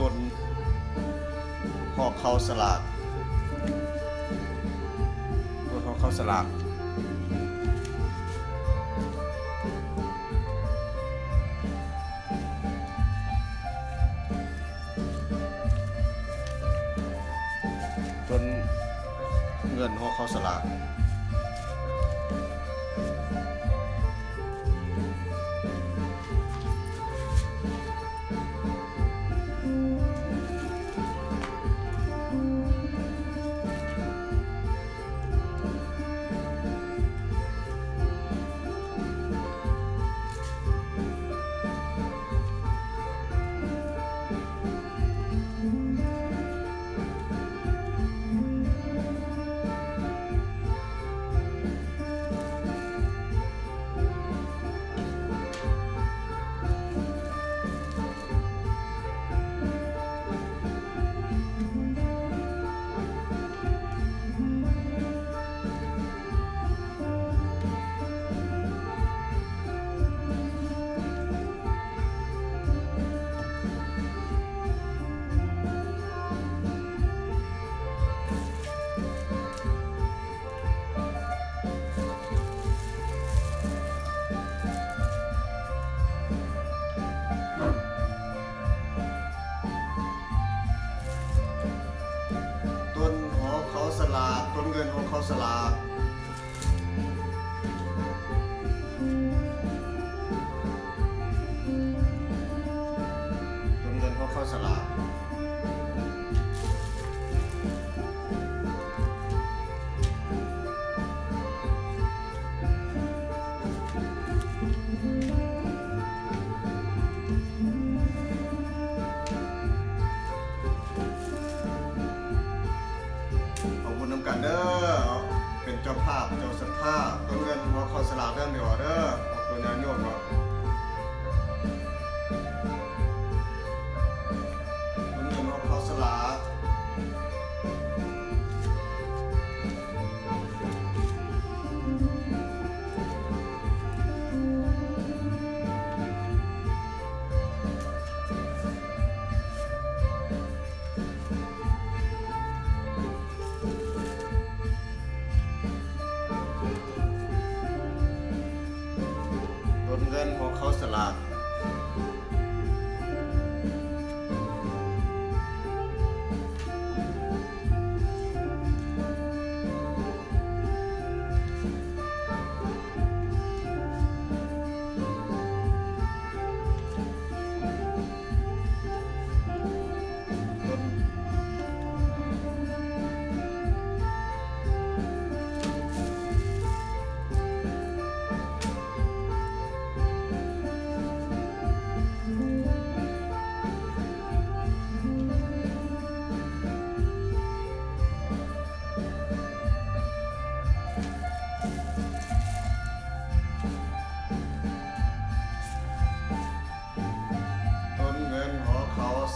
ต้นหอกเขาสลากต้นหอกเขาสลากต้นเงินหอกเขาสลากต้นหอกเขาสลากต้นเงินหอกเขาสลากต้นเงินหอกเขาสลากกันเด้อเป็นเจ้าภาพเจ้าศรัทธาต้นเงินหัวเขาสลากเรื่องเดียวเด้อตัวนี้โยมเนาะต้นเงินหัวเขาสลากต้นเงินของเขาสลาก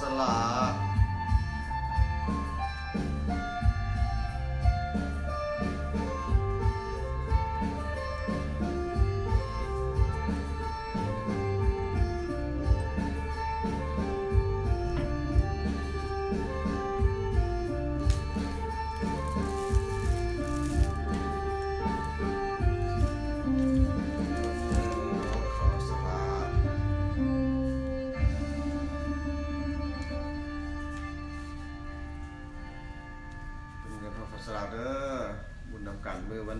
สลากสลากเด้อบุญนำกันเมื่อวัน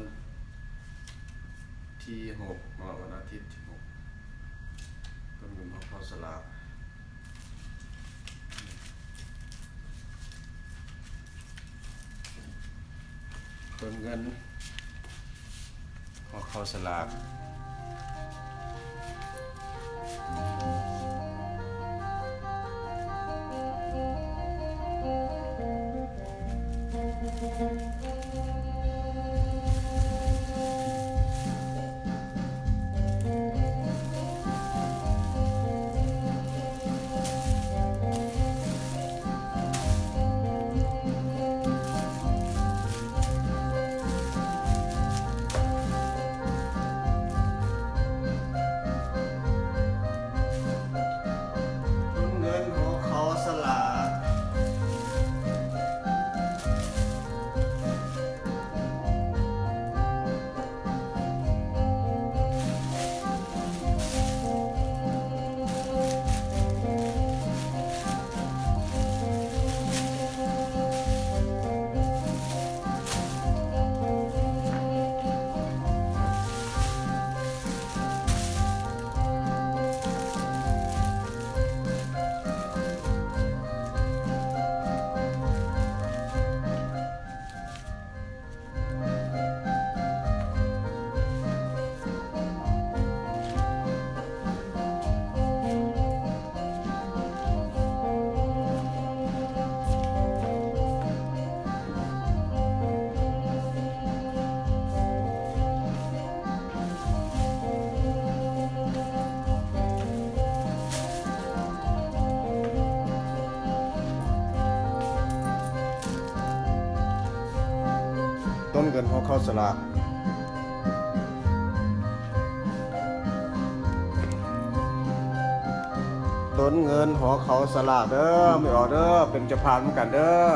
ที่6วันอาทิตย์ที่6ต้นเงินของเขาสลากต้นเงินของเขาสลาก เงินของเขาสลากต้นเงินหอเขาสลากเด้อไม่ออกเด้อเป็นเจ้าภาพเหมือนกันเด้อ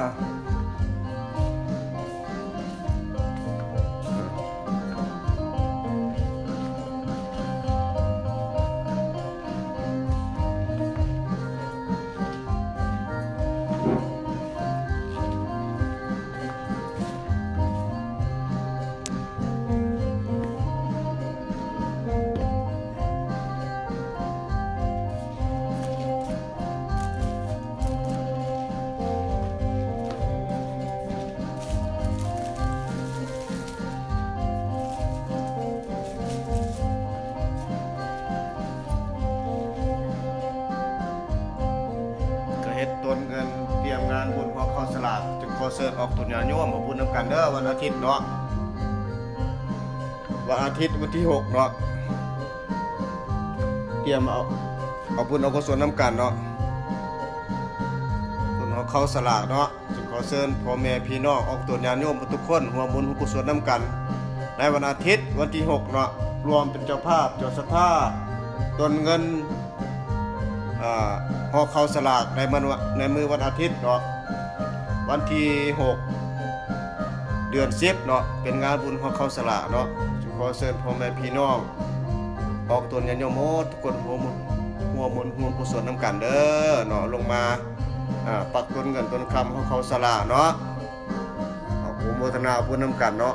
เฮ็ดต้นเงินเตรียมงานบุญของเขาสลากจึงขอเชิญออกตุนญาโยมมาบุญนำกันเด้อวันอาทิตย์เนาะวันอาทิตย์วันที่6เนาะเตรียมเอาบุญเอากุศลนำกันเนาะบุญของเขาสลากเนาะจึงขอเชิญพ่อแม่พี่น้องออกตุนญาโยมทุกคนร่วมบุญร่วมกุศลนำกัน ในวันอาทิตย์วันที่6เนาะรวมเป็นเจ้าภาพเจ้าศรัทธาต้นเงินหอเขาสลากในมือวันอาทิตย์เนาะวันที่6เดือน10เนาะเป็นงานบุญหอเขาสลากเนาะขอเชิญพ่อแม่พี่น้องออกตนญาโยมทุกคนหัวมุนหัวกุศลนำกันเด้อเนาะลงมาปักต้นเงินต้นคำหอเขาสลากเนาะขออนุโมทนาบุญนำกันเนาะ